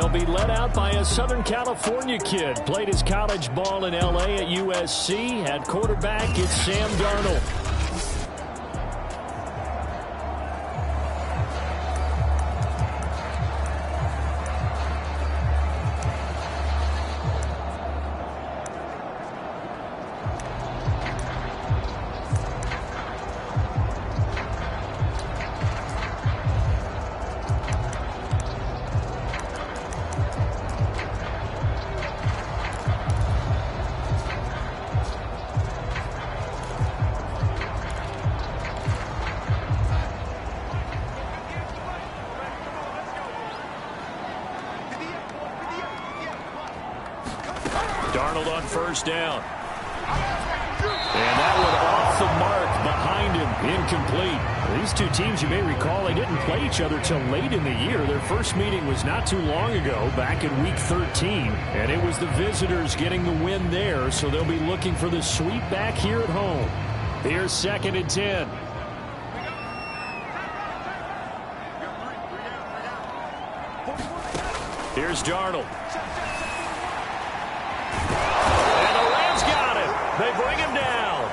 They'll be led out by a Southern California kid. Played his college ball in L.A. at USC. At quarterback, it's Sam Darnold. Darnold on first down. And that one off the mark behind him. Incomplete. These two teams, you may recall, they didn't play each other till late in the year. Their first meeting was not too long ago, back in Week 13. And it was the visitors getting the win there, so they'll be looking for the sweep back here at home. Here's 2nd and 10. Here's Darnold. They bring him down.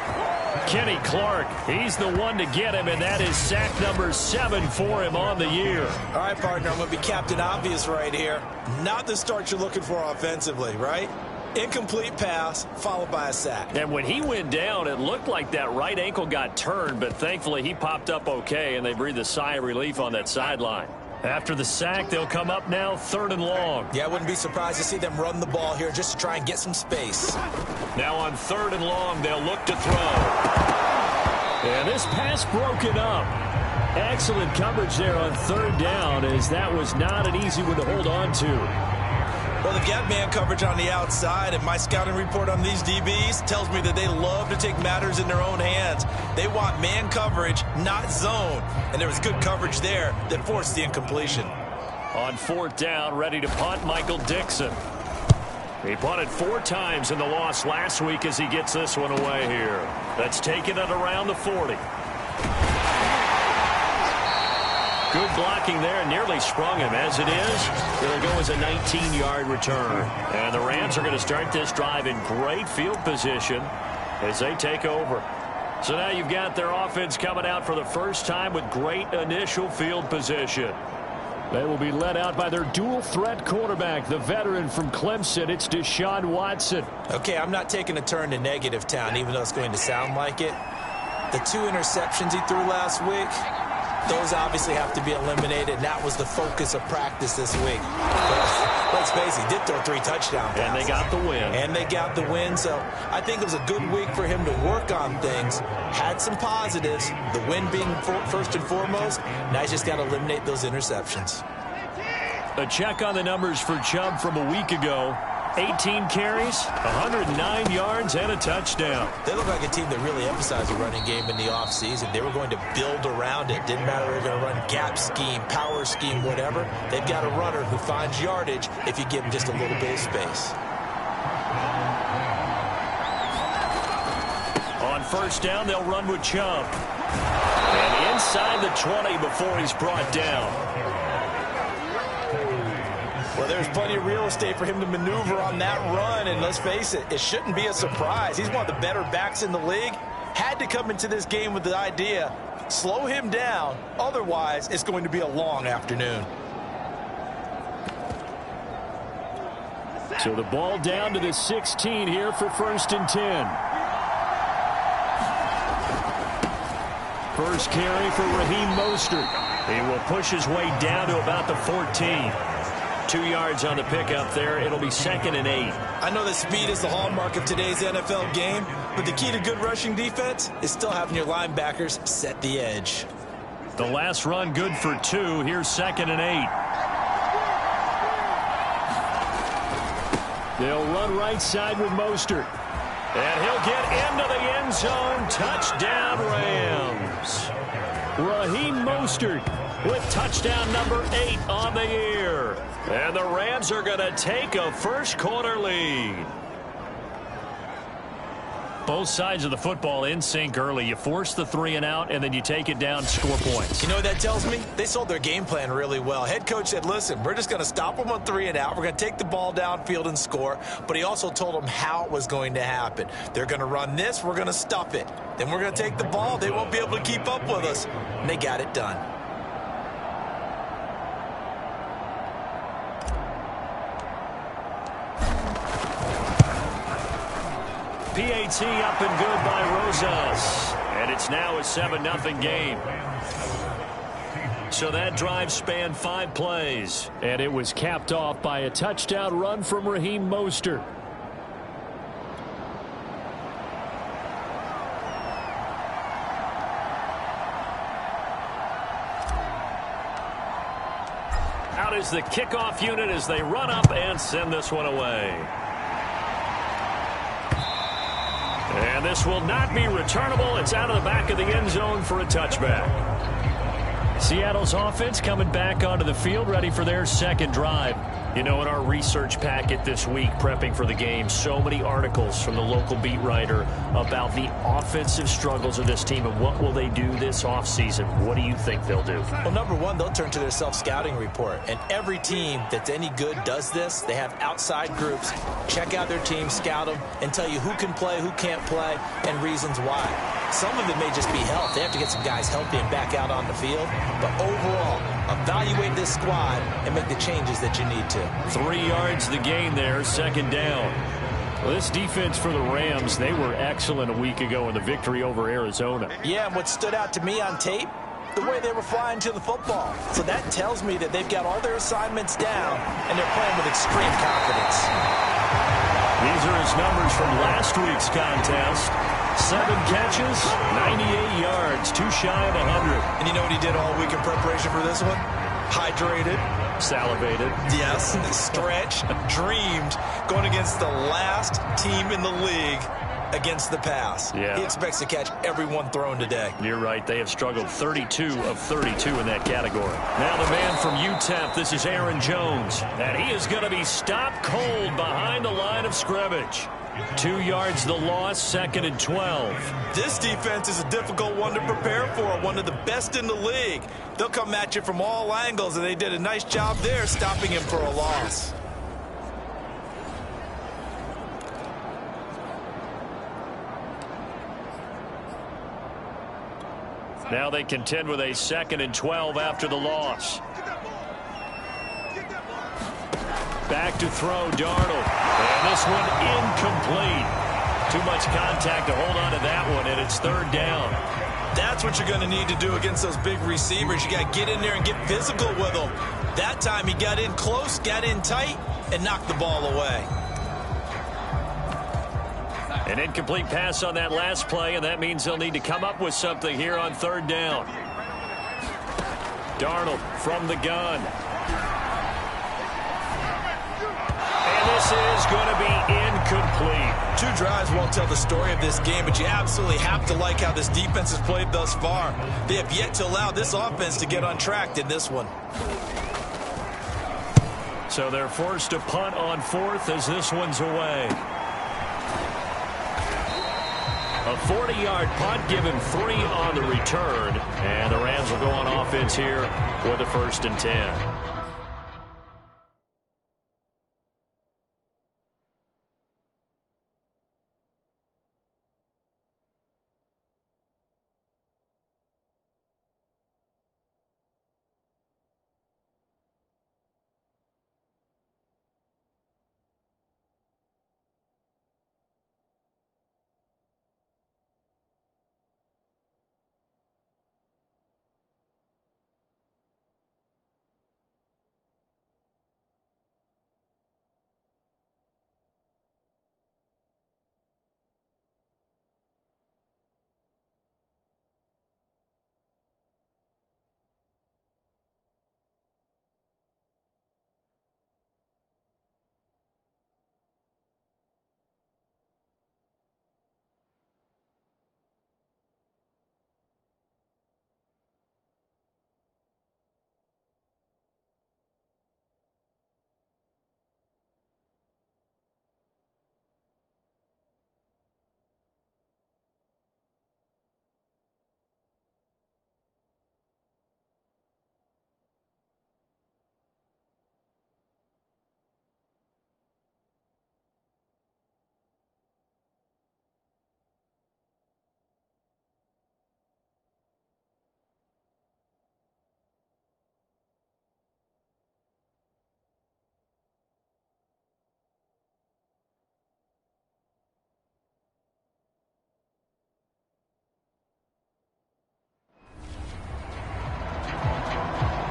Kenny Clark, he's the one to get him, and that is sack number 7 for him on the year. All right, partner, I'm going to be Captain Obvious right here. Not the start you're looking for offensively, right? Incomplete pass, followed by a sack. And when he went down, it looked like that right ankle got turned, but thankfully he popped up okay, and they breathed a sigh of relief on that sideline. After the sack, they'll come up now 3rd and long. Yeah, I wouldn't be surprised to see them run the ball here just to try and get some space. Now on 3rd and long, they'll look to throw. And this pass broken up. Excellent coverage there on 3rd down, as that was not an easy one to hold on to. Well, they've got man coverage on the outside, and my scouting report on these DBs tells me that they love to take matters in their own hands. They want man coverage, not zone. And there was good coverage there that forced the incompletion. On 4th down, ready to punt, Michael Dixon. He punted 4 times in the loss last week as he gets this one away here. That's taken it around the 40. Good blocking there, nearly sprung him. As it is, it'll go as a 19-yard return. And the Rams are going to start this drive in great field position as they take over. So now you've got their offense coming out for the first time with great initial field position. They will be led out by their dual-threat quarterback, the veteran from Clemson. It's Deshaun Watson. Okay, I'm not taking a turn to negative town, even though it's going to sound like it. The 2 interceptions he threw last week, those obviously have to be eliminated, and that was the focus of practice this week. But let's face it, he did throw 3 touchdown passes. And they got the win. And they got the win, so I think it was a good week for him to work on things. Had some positives, the win being first and foremost. Now he's just got to eliminate those interceptions. A check on the numbers for Chubb from a week ago. 18 carries, 109 yards, and a touchdown. They look like a team that really emphasized the running game in the offseason. They were going to build around it. Didn't matter if they were going to run gap scheme, power scheme, whatever. They've got a runner who finds yardage if you give him just a little bit of space. On 1st down, they'll run with Chubb. And inside the 20 before he's brought down. Well, there's plenty of real estate for him to maneuver on that run, and let's face it, it shouldn't be a surprise. He's one of the better backs in the league. Had to come into this game with the idea, slow him down, otherwise it's going to be a long afternoon. So the ball down to the 16 here for 1st and 10. First carry for Raheem Mostert. He will push his way down to about the 14. 2 yards on the pickup there. It'll be 2nd and 8. I know that speed is the hallmark of today's NFL game, but the key to good rushing defense is still having your linebackers set the edge. The last run good for 2. Here's 2nd and 8. They'll run right side with Mostert. And he'll get into the end zone. Touchdown, Rams. Raheem Mostert with touchdown number 8 on the year. And the Rams are going to take a first quarter lead. Both sides of the football in sync early. You force the 3 and out, and then you take it down, score points. You know what that tells me? They sold their game plan really well. Head coach said, listen, we're just going to stop them on 3 and out. We're going to take the ball downfield and score. But he also told them how it was going to happen. They're going to run this. We're going to stuff it. Then we're going to take the ball. They won't be able to keep up with us. And they got it done. PAT up and good by Rosas. And it's now a 7-0 game. So that drive spanned 5 plays. And it was capped off by a touchdown run from Raheem Mostert. Out is the kickoff unit as they run up and send this one away. And this will not be returnable. It's out of the back of the end zone for a touchback. Seattle's offense coming back onto the field, ready for their second drive. You know, in our research packet this week, prepping for the game, so many articles from the local beat writer about the offensive struggles of this team and what will they do this offseason. What do you think they'll do? Well, number one, they'll turn to their self-scouting report. And every team that's any good does this. They have outside groups, check out their team, scout them, and tell you who can play, who can't play, and reasons why. Some of it may just be health. They have to get some guys healthy and back out on the field. But overall, evaluate this squad and make the changes that you need to. 3 yards the gain there, second down. Well, this defense for the Rams, they were excellent a week ago in the victory over Arizona. Yeah, and what stood out to me on tape, the way they were flying to the football. So that tells me that they've got all their assignments down, and they're playing with extreme confidence. These are his numbers from last week's contest. 7 catches, 98 yards, too shy of 100. And you know what he did all week in preparation for this one? Hydrated. Salivated. Yes, stretched, dreamed, going against the last team in the league against the pass. Yeah. He expects to catch every one thrown today. You're right. They have struggled 32 of 32 in that category. Now the man from UTEP, this is Aaron Jones. And he is going to be stopped cold behind the line of scrimmage. 2 yards the loss, 2nd and 12. This defense is a difficult one to prepare for, one of the best in the league. They'll come at you from all angles, and they did a nice job there stopping him for a loss. Now they contend with a 2nd and 12 after the loss. Back to throw, Darnold. And this one incomplete. Too much contact to hold on to that one, and it's 3rd down. That's what you're going to need to do against those big receivers. You got to get in there and get physical with them. That time he got in close, got in tight, and knocked the ball away. An incomplete pass on that last play, and that means they'll need to come up with something here on 3rd down. Darnold from the gun. And this is going to be incomplete. 2 drives won't tell the story of this game, but you absolutely have to like how this defense has played thus far. They have yet to allow this offense to get untracked in this one. So they're forced to punt on 4th as this one's away. A 40-yard punt, given 3 on the return. And the Rams will go on offense here with a 1st and 10.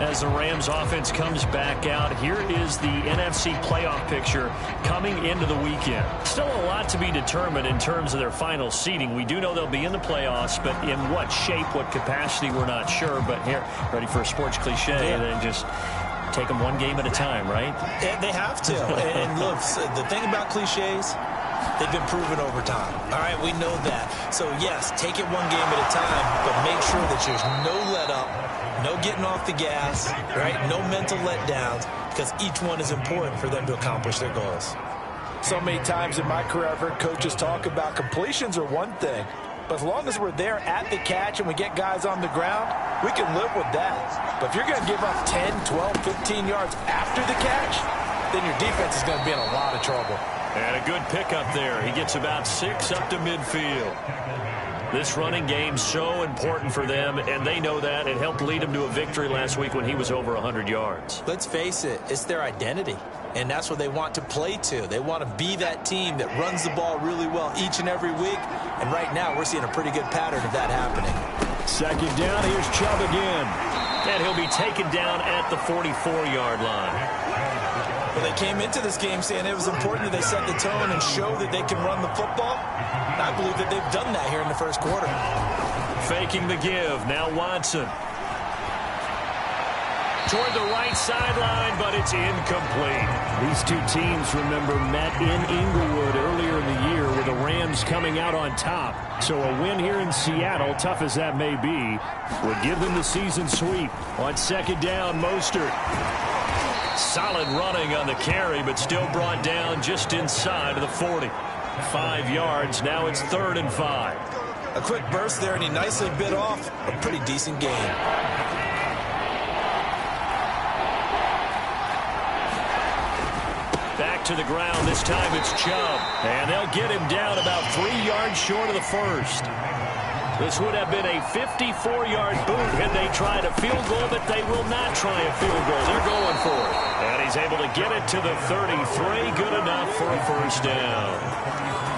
as the Rams offense comes back out. Here is the NFC playoff picture coming into the weekend. Still a lot to be determined in terms of their final seeding. We do know they'll be in the playoffs, but in what shape, what capacity, we're not sure. But here, ready for a sports cliche, then just take them one game at a time, right? Yeah, they have to. And look, the thing about cliches, they've been proven over time. All right, we know that. So, yes, take it one game at a time, but make sure that there's no let up, no getting off the gas, right? No mental letdowns, because each one is important for them to accomplish their goals. So many times in my career, I've heard coaches talk about completions are one thing, but as long as we're there at the catch and we get guys on the ground, we can live with that. But if you're going to give up 10, 12, 15 yards after the catch, then your defense is going to be in a lot of trouble. And a good pickup there. He gets about 6 up to midfield. This running game's so important for them, and they know that. It helped lead them to a victory last week when he was over 100 yards. Let's face it, it's their identity, and that's what they want to play to. They want to be that team that runs the ball really well each and every week, and right now we're seeing a pretty good pattern of that happening. Second down, here's Chubb again. And he'll be taken down at the 44-yard line. Well, they came into this game saying it was important that they set the tone and show that they can run the football. And I believe that they've done that here in the first quarter. Faking the give. Now Watson. Toward the right sideline, but it's incomplete. These two teams, remember, met in Inglewood earlier in the year with the Rams coming out on top. So a win here in Seattle, tough as that may be, would give them the season sweep. On second down, Mostert. Solid running on the carry, but still brought down just inside of the 40. 5 yards. Now it's 3rd and 5. A quick burst there, and he nicely bit off a pretty decent gain. Back to the ground. This time it's Chubb. And they'll get him down about 3 yards short of the first. This would have been a 54-yard boot had they tried a field goal, but they will not try a field goal. They're going for it. And he's able to get it to the 33. Good enough for a first down.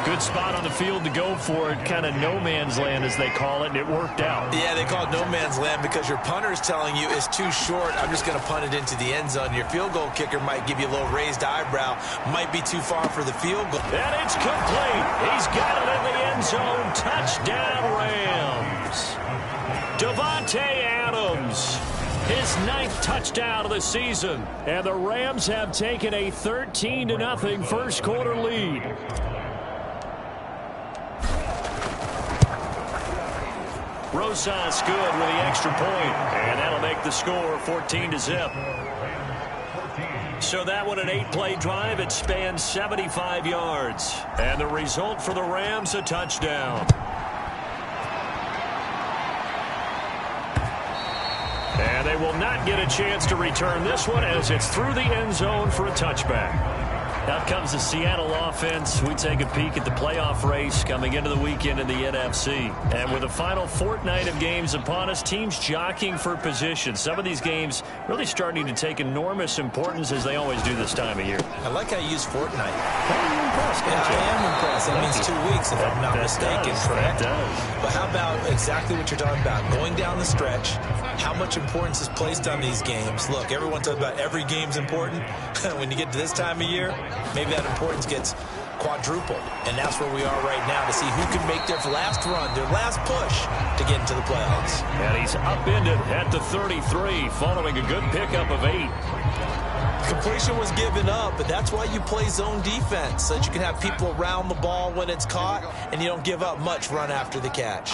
Good spot on the field to go for it. Kind of no man's land, as they call it, and it worked out. Yeah, they call it no man's land because your punter is telling you it's too short. I'm just going to punt it into the end zone. Your field goal kicker might give you a little raised eyebrow. Might be too far for the field goal. And it's complete. He's got it in the end zone. Touchdown, Rams. Davante Adams. His 9th touchdown of the season. And the Rams have taken a 13-0 first quarter lead. Rosas good with the extra point, and that'll make the score 14-0. So that one an 8-play drive. It spans 75 yards. And the result for the Rams, a touchdown. And they will not get a chance to return this one as it's through the end zone for a touchback. Out comes the Seattle offense. We take a peek at the playoff race coming into the weekend in the NFC. And with the final fortnight of games upon us, teams jockeying for position. Some of these games really starting to take enormous importance as they always do this time of year. I like how you use fortnight. Are you impressed? Yeah, I am impressed. That means 2 weeks, if I'm not mistaken, correct? That does. But how about exactly what you're talking about? Going down the stretch, how much importance is placed on these games. Look, everyone talks about every game's important. When you get to this time of year, maybe that importance gets quadrupled. And that's where we are right now to see who can make their last run, their last push to get into the playoffs. And he's upended at the 33 following a good pickup of 8. Completion was given up, but that's why you play zone defense, so that you can have people around the ball when it's caught, and you don't give up much run after the catch.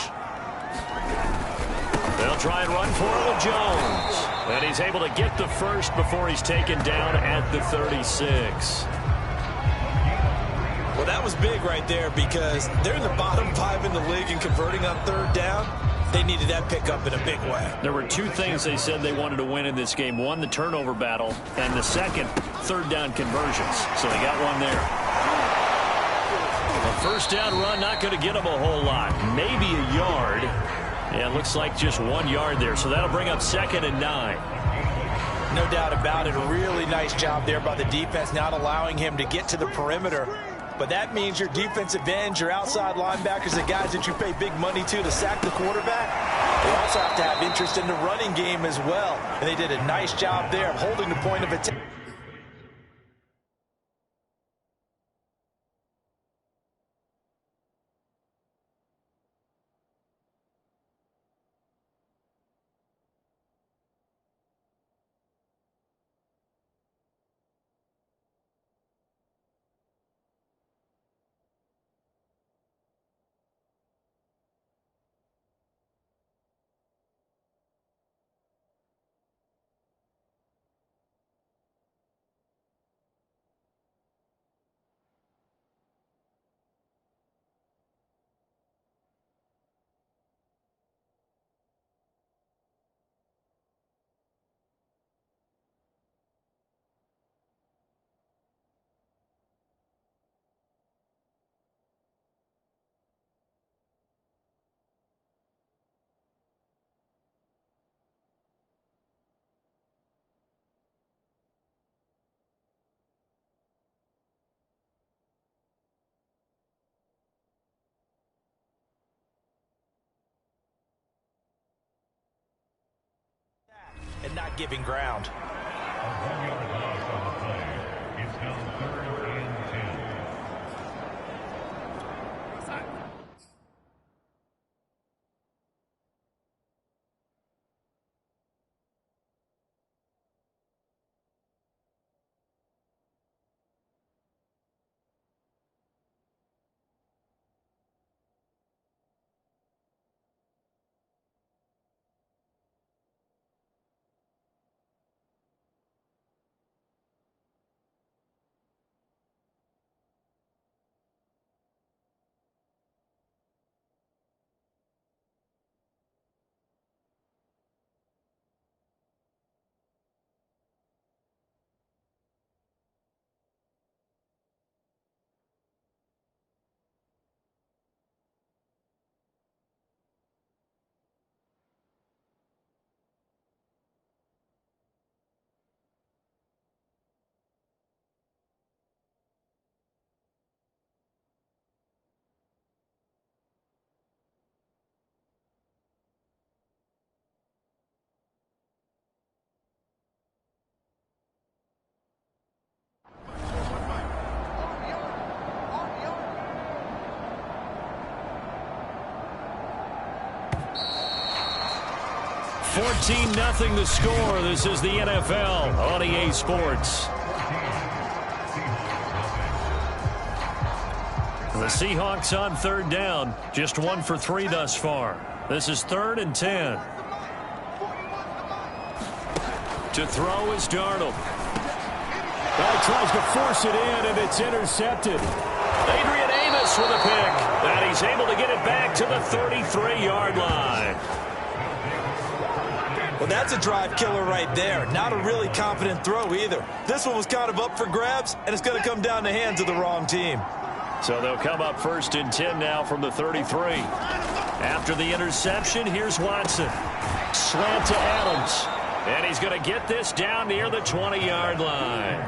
They'll try and run for it with Jones. And he's able to get the first before he's taken down at the 36. Well, that was big right there because they're in the bottom 5 in the league in converting on 3rd down. They needed that pickup in a big way. There were 2 things they said they wanted to win in this game. One, the turnover battle, and the second, 3rd down conversions. So they got one there. A first down run, not going to get them a whole lot. Maybe a yard. Yeah, it looks like just 1 yard there. So that'll bring up 2nd and 9. No doubt about it. A really nice job there by the defense, not allowing him to get to the perimeter. But that means your defensive ends, your outside linebackers, the guys that you pay big money to sack the quarterback, They also have to have interest in the running game as well. And they did a nice job there of holding the point of attack. And not giving ground. It's now 3rd and 10. (14-0) the score. This is the NFL on EA Sports. The Seahawks on 3rd down. Just 1 for 3 thus far. This is 3rd and 10. To throw is Darnold. Tries to force it in, and it's intercepted. Adrian Amos with a pick. And he's able to get it back to the 33-yard line. Well, that's a drive killer right there. Not a really confident throw either. This one was kind of up for grabs, and it's going to come down the hands of the wrong team. So they'll come up 1st and 10 now from the 33. After the interception, here's Watson. Slant to Adams. And he's going to get this down near the 20-yard line.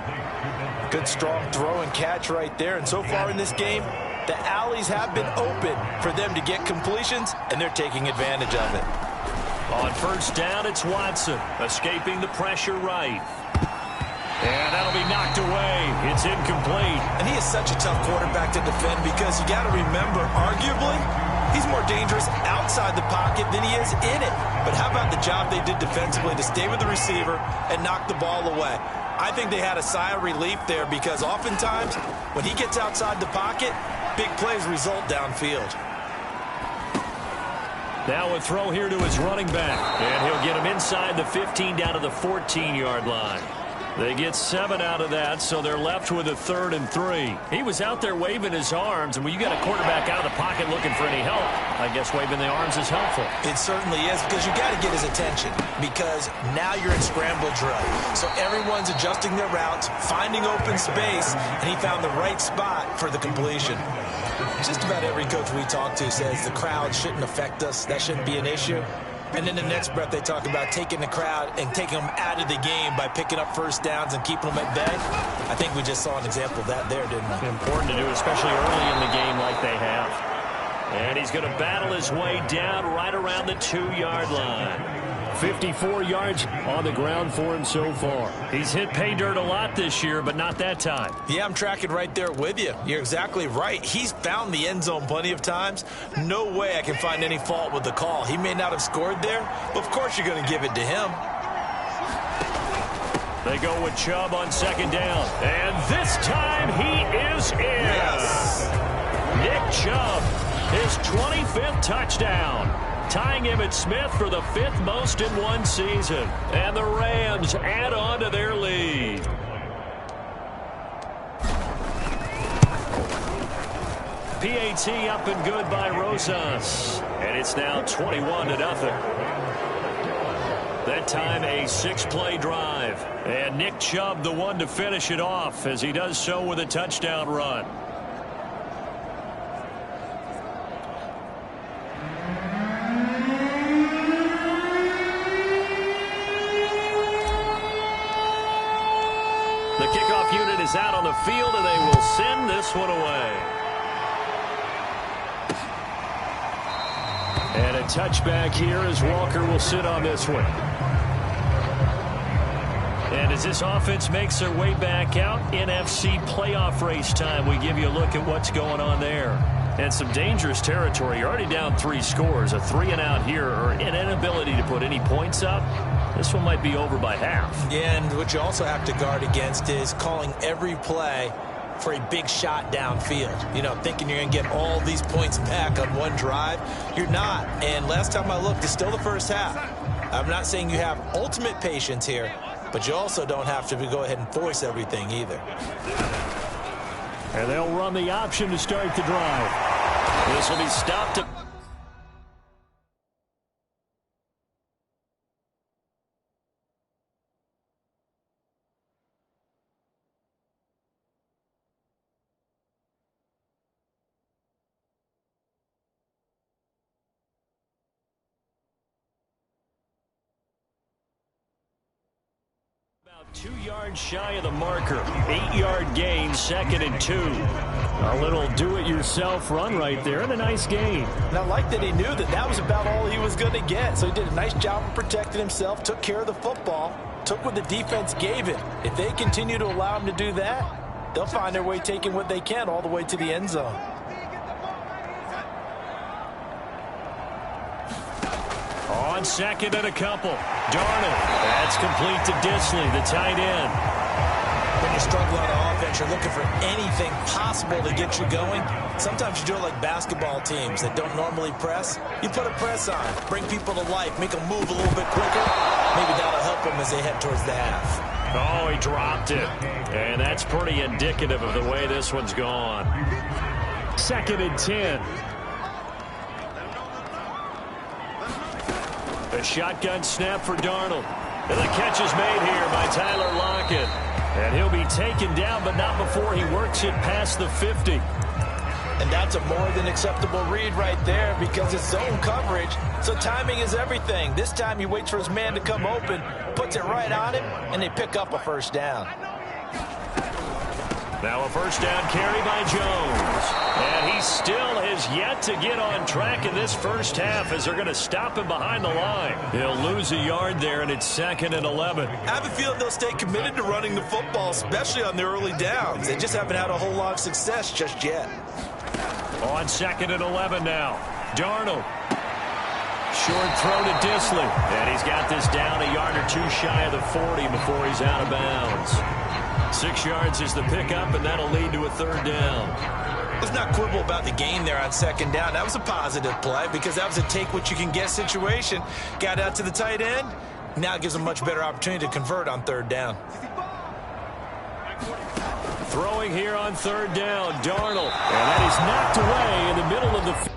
Good strong throw and catch right there. And so far in this game, the alleys have been open for them to get completions, and they're taking advantage of it. On 1st down, it's Watson, escaping the pressure right. And that'll be knocked away. It's incomplete. And he is such a tough quarterback to defend because you got to remember, arguably, he's more dangerous outside the pocket than he is in it. But how about the job they did defensively to stay with the receiver and knock the ball away? I think they had a sigh of relief there because oftentimes when he gets outside the pocket, big plays result downfield. Now a throw here to his running back. And he'll get him inside the 15 down to the 14-yard line. They get 7 out of that, so they're left with a 3rd and 3. He was out there waving his arms, and when you got a quarterback out of the pocket looking for any help, I guess waving the arms is helpful. It certainly is because you got to get his attention because now you're in scramble drill. So everyone's adjusting their routes, finding open space, and he found the right spot for the completion. Just about every coach we talk to says the crowd shouldn't affect us. That shouldn't be an issue. And then the next breath they talk about taking the crowd and taking them out of the game by picking up 1st downs and keeping them at bay. I think we just saw an example of that there, didn't we? Important to do, especially early in the game like they have. And he's going to battle his way down right around the 2-yard line. 54 yards on the ground for him so far. He's hit pay dirt a lot this year, but not that time. Yeah, I'm tracking right there with you. You're exactly right. He's found the end zone plenty of times. No way I can find any fault with the call. He may not have scored there, but of course you're going to give it to him. They go with Chubb on 2nd down. And this time he is in. Yes. Nick Chubb, his 25th touchdown, tying Emmitt Smith for the 5th most in one season. And the Rams add on to their lead. PAT up and good by Rosas. And it's now 21-0. That time a 6-play drive. And Nick Chubb the one to finish it off as he does so with a touchdown run. The kickoff unit is out on the field, and they will send this one away. And a touchback here as Walker will sit on this one. And as this offense makes their way back out, NFC playoff race time, we give you a look at what's going on there. And some dangerous territory. You're already down 3 scores. A 3-and-out here, or an inability to put any points up. This one might be over by half. Yeah, and what you also have to guard against is calling every play for a big shot downfield. You know, thinking you're going to get all these points back on one drive. You're not. And last time I looked, it's still the first half. I'm not saying you have ultimate patience here, but you also don't have to go ahead and force everything either. And they'll run the option to start the drive. This will be stopped. About 2 yards shy of the marker. 8-yard gain, 2nd and 2. A little do-it-yourself run right there, and a nice gain. And I like that he knew that that was about all he was going to get. So he did a nice job of protecting himself, took care of the football, took what the defense gave him. If they continue to allow him to do that, they'll find their way taking what they can all the way to the end zone. On 2nd and a couple. Darnold. That's complete to Disley, the tight end. When you struggle on offense, you're looking for anything possible to get you going. Sometimes you do it like basketball teams that don't normally press. You put a press on, bring people to life, make them move a little bit quicker. Maybe that'll help them as they head towards the half. Oh, he dropped it. And that's pretty indicative of the way this one's gone. 2nd and 10. A shotgun snap for Darnold. And the catch is made here by Tyler Lockett. And he'll be taken down, but not before he works it past the 50. And that's a more than acceptable read right there because it's zone coverage, so timing is everything. This time he waits for his man to come open, puts it right on him, and they pick up a 1st down. Now a 1st down carry by Jones. And he still has yet to get on track in this first half as they're going to stop him behind the line. He'll lose a yard there, and it's 2nd and 11. I have a feeling they'll stay committed to running the football, especially on their early downs. They just haven't had a whole lot of success just yet. On 2nd and 11 now. Darnold. Short throw to Disley. And he's got this down a yard or 2 shy of the 40 before he's out of bounds. 6 yards is the pickup, and that'll lead to a 3rd down. Let's not quibble about the gain there on 2nd down. That was a positive play because that was a take-what-you-can-get situation. Got out to the tight end. Now it gives them a much better opportunity to convert on 3rd down. Throwing here on 3rd down, Darnold. And that is knocked away in the middle of the field.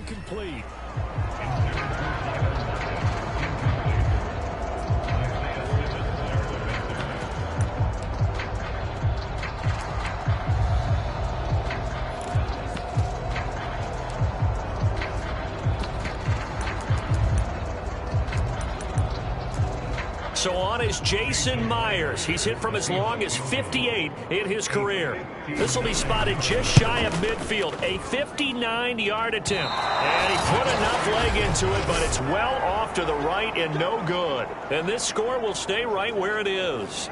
incomplete. So on is Jason Myers. He's hit from as long as 58 in his career. This will be spotted just shy of midfield. A 59-yard attempt. And he put enough leg into it, but it's well off to the right and no good. And this score will stay right where it is.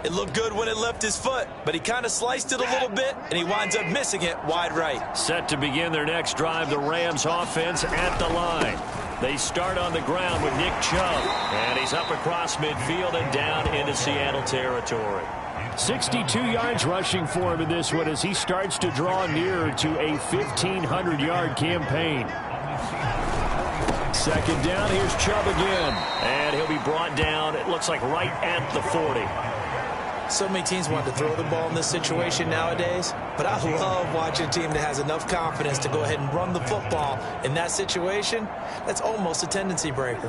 It looked good when it left his foot, but he kind of sliced it a little bit, and he winds up missing it wide right. Set to begin their next drive, the Rams offense at the line. They start on the ground with Nick Chubb, and he's up across midfield and down into Seattle territory. 62 yards rushing for him in this one as he starts to draw nearer to a 1,500-yard campaign. Second down, here's Chubb again. And he'll be brought down, it looks like right at the 40. So many teams want to throw the ball in this situation nowadays, but I love watching a team that has enough confidence to go ahead and run the football in that situation. That's almost a tendency breaker.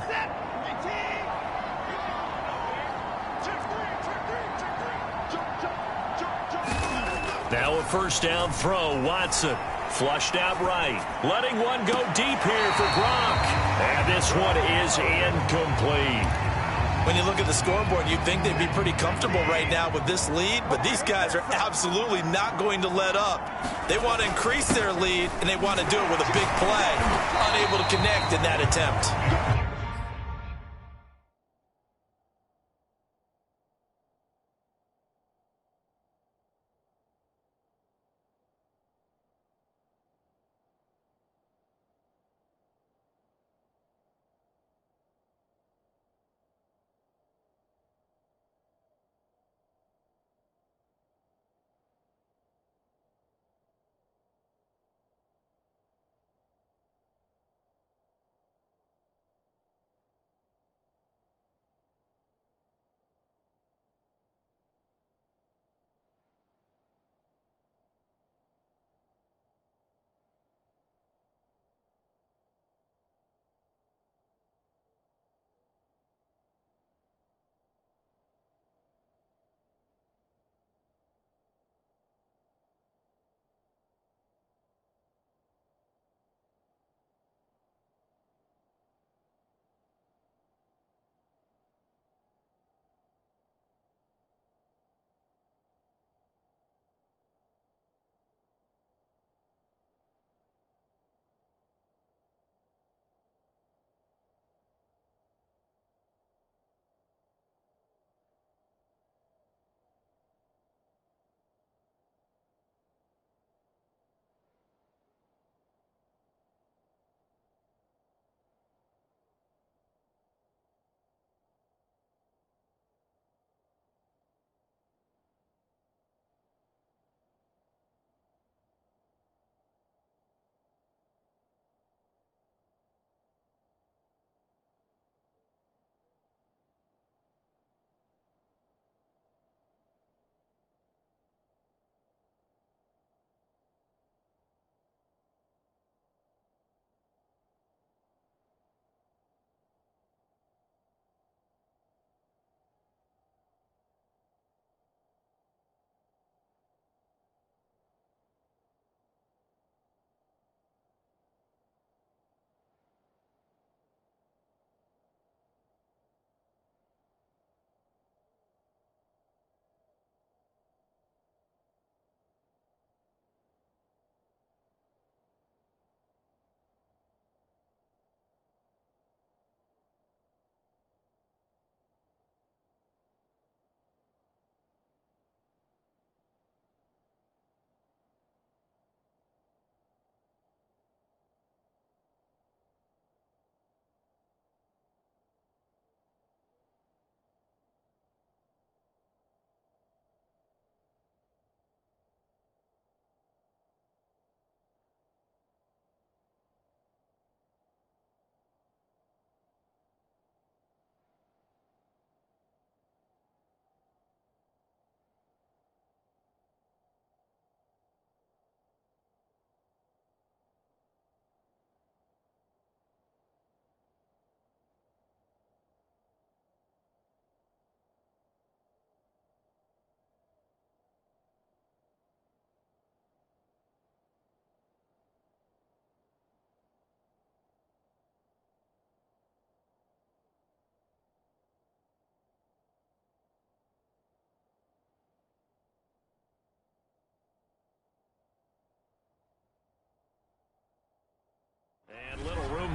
Now a first down throw, Watson. Flushed out right. Letting one go deep here for Gronk. And this one is incomplete. When you look at the scoreboard, you'd think they'd be pretty comfortable right now with this lead, but these guys are absolutely not going to let up. They want to increase their lead, and they want to do it with a big play. Unable to connect in that attempt.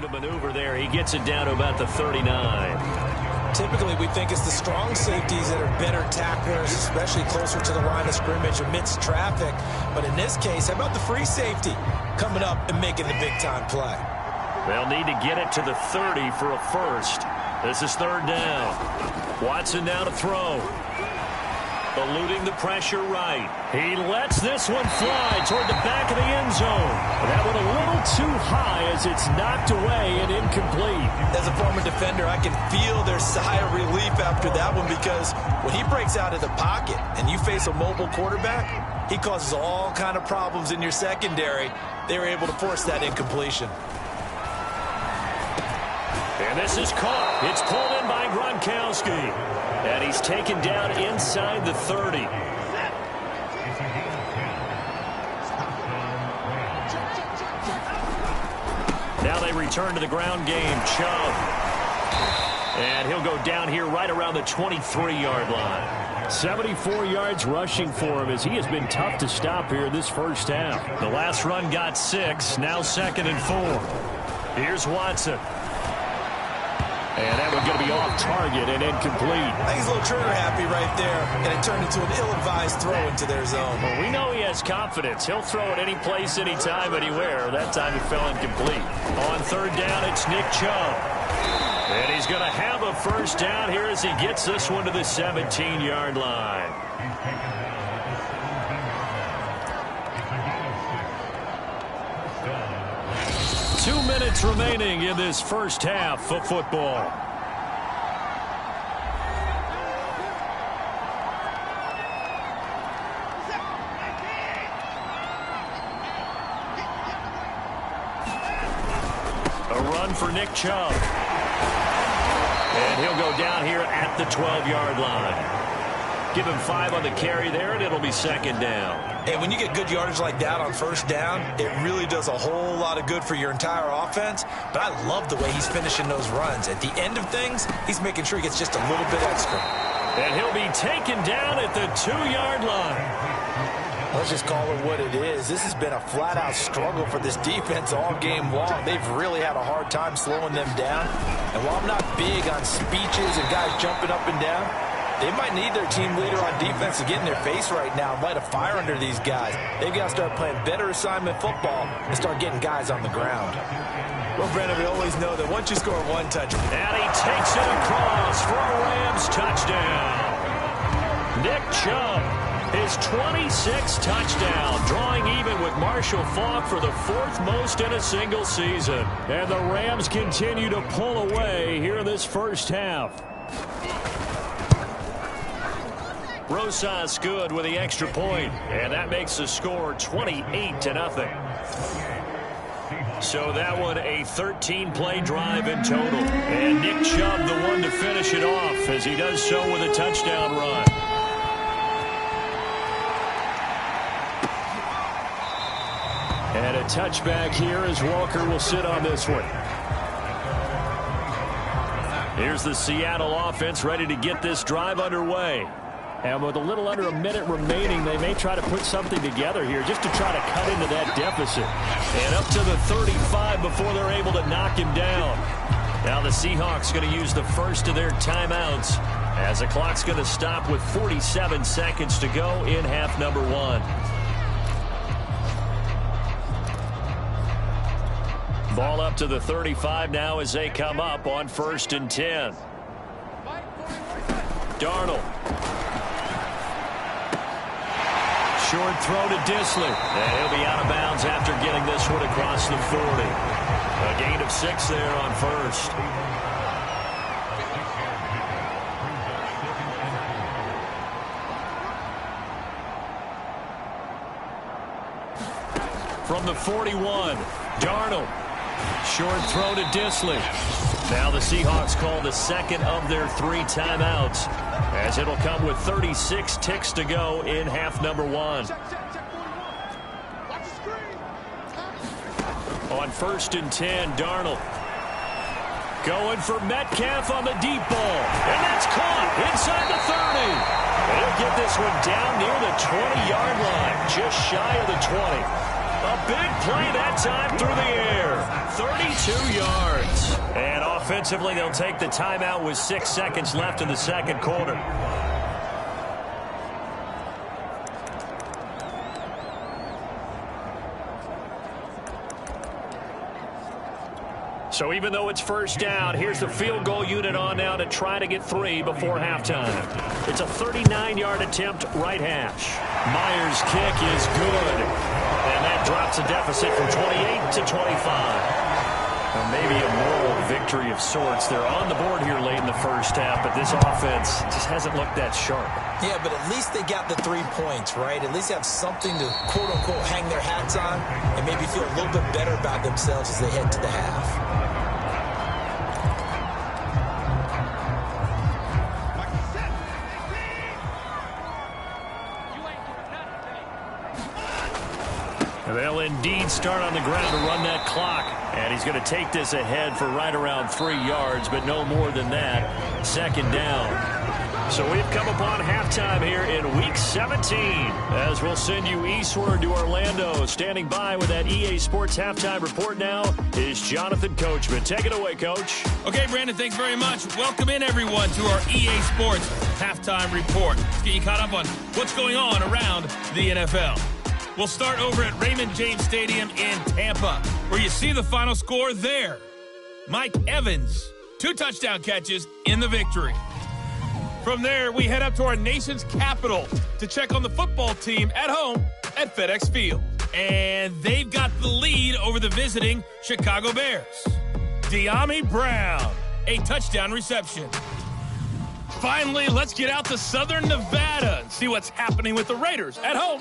to maneuver there. He gets it down to about the 39. Typically, we think it's the strong safeties that are better tacklers, especially closer to the line of scrimmage amidst traffic. But in this case, how about the free safety coming up and making the big-time play? They'll need to get it to the 30 for a first. This is third down. Watson now to throw. Eluding the pressure right. He lets this one fly toward the back of the end zone. That one a little too high as it's knocked away and incomplete. As a former defender, I can feel their sigh of relief after that one, because when he breaks out of the pocket and you face a mobile quarterback, he causes all kind of problems in your secondary. They were able to force that incompletion. And this is caught. It's pulled in by Gronkowski. And he's taken down inside the 30. Now they return to the ground game. Chubb. And he'll go down here right around the 23-yard line. 74 yards rushing for him as he has been tough to stop here this first half. The last run got 6. Now 2nd and 4. Here's Watson. And that one's going to be off target and incomplete. I think he's a little trigger happy right there, and it turned into an ill-advised throw into their zone. Well, we know he has confidence. He'll throw it any place, anytime, anywhere. That time it fell incomplete. On third down, it's Nick Chubb. And he's going to have a first down here as he gets this one to the 17-yard line. 2 minutes remaining in this first half of football. A run for Nick Chubb. And he'll go down here at the 12-yard line. Give him 5 on the carry there, and it'll be 2nd down. And when you get good yardage like that on first down, it really does a whole lot of good for your entire offense. But I love the way he's finishing those runs. At the end of things, he's making sure he gets just a little bit extra. And he'll be taken down at the 2-yard line. Let's just call it what it is. This has been a flat-out struggle for this defense all game long. They've really had a hard time slowing them down. And while I'm not big on speeches and guys jumping up and down, they might need their team leader on defense to get in their face right now and light a fire under these guys. They've got to start playing better assignment football and start getting guys on the ground. Well, Brandon, we always know that once you score one touchdown. And he takes it across for a Rams touchdown. Nick Chubb, his 26th touchdown, drawing even with Marshall Faulk for the 4th most in a single season. And the Rams continue to pull away here in this first half. Rosas good with the extra point, and that makes the score 28-0. So that one a 13-play drive in total. And Nick Chubb the one to finish it off as he does so with a touchdown run. And a touchback here as Walker will sit on this one. Here's the Seattle offense ready to get this drive underway. And with a little under a minute remaining, they may try to put something together here just to try to cut into that deficit. And up to the 35 before they're able to knock him down. Now the Seahawks going to use the first of their timeouts as the clock's going to stop with 47 seconds to go in half number 1. Ball up to the 35 now as they come up on 1st and 10. Darnold. Short throw to Dissly. And he'll be out of bounds after getting this one across the 40. A gain of 6 there on 1st. From the 41, Darnold. Short throw to Dissly. Now the Seahawks call the 2nd of their 3 timeouts, as it'll come with 36 ticks to go in half number 1. On 1st and 10, Darnold. Going for Metcalf on the deep ball. And that's caught inside the 30. They'll get this one down near the 20-yard line, just shy of the 20. A big play that time through the air. 32 yards. And offensively, they'll take the timeout with 6 seconds left in the second quarter. So even though it's first down, here's the field goal unit on now to try to get 3 before halftime. It's a 39-yard attempt, right hash. Myers' kick is good. And that drops a deficit from 28 to 25. Well, maybe a moral victory of sorts. They're on the board here late in the first half, but this offense just hasn't looked that sharp. Yeah, but at least they got the 3 points, right? At least they have something to, quote-unquote, hang their hats on and maybe feel a little bit better about themselves as they head to the half. They'll indeed start on the ground to run that clock. And he's going to take this ahead for right around 3 yards, but no more than that. Second down. So we've come upon halftime here in Week 17 as we'll send you eastward to Orlando. Standing by with that EA Sports Halftime Report now is Jonathan Coachman. Take it away, Coach. Okay, Brandon, thanks very much. Welcome in, everyone, to our EA Sports Halftime Report. Let's get you caught up on what's going on around the NFL. We'll start over at Raymond James Stadium in Tampa, where you see the final score there. Mike Evans, 2 touchdown catches in the victory. From there, we head up to our nation's capital to check on the football team at home at FedEx Field. And they've got the lead over the visiting Chicago Bears. De'Ami Brown, a touchdown reception. Finally, let's get out to Southern Nevada and see what's happening with the Raiders at home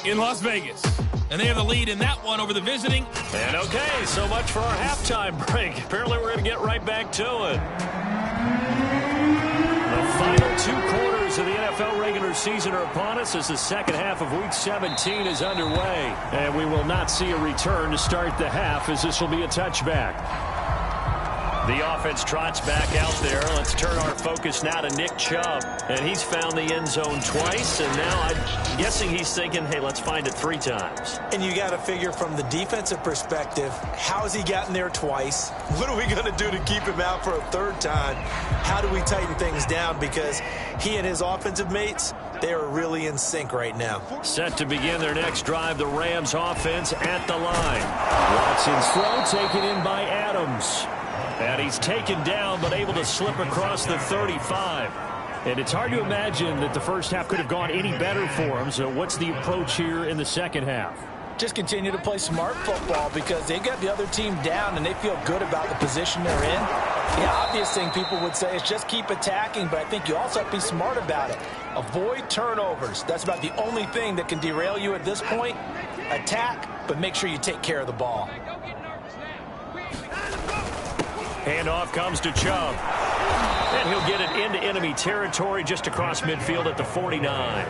in Las Vegas. And they have the lead in that one over the visiting. And okay, so much for our halftime break. Apparently we're going to get right back to it. The final 2 quarters of the NFL regular season are upon us as the second half of Week 17 is underway. And we will not see a return to start the half as this will be a touchback. The offense trots back out there. Let's turn our focus now to Nick Chubb. And he's found the end zone twice. And now I'm guessing he's thinking, hey, let's find it 3 times. And you got to figure from the defensive perspective, how has he gotten there twice? What are we going to do to keep him out for a 3rd time? How do we tighten things down? Because he and his offensive mates, they are really in sync right now. Set to begin their next drive, the Rams offense at the line. Watson's throw taken in by Adams. And he's taken down, but able to slip across the 35. And it's hard to imagine that the first half could have gone any better for him. So what's the approach here in the second half? Just continue to play smart football because they got the other team down and they feel good about the position they're in. The obvious thing people would say is just keep attacking, but I think you also have to be smart about it. Avoid turnovers. That's about the only thing that can derail you at this point. Attack, but make sure you take care of the ball. Handoff comes to Chubb. And he'll get it into enemy territory just across midfield at the 49.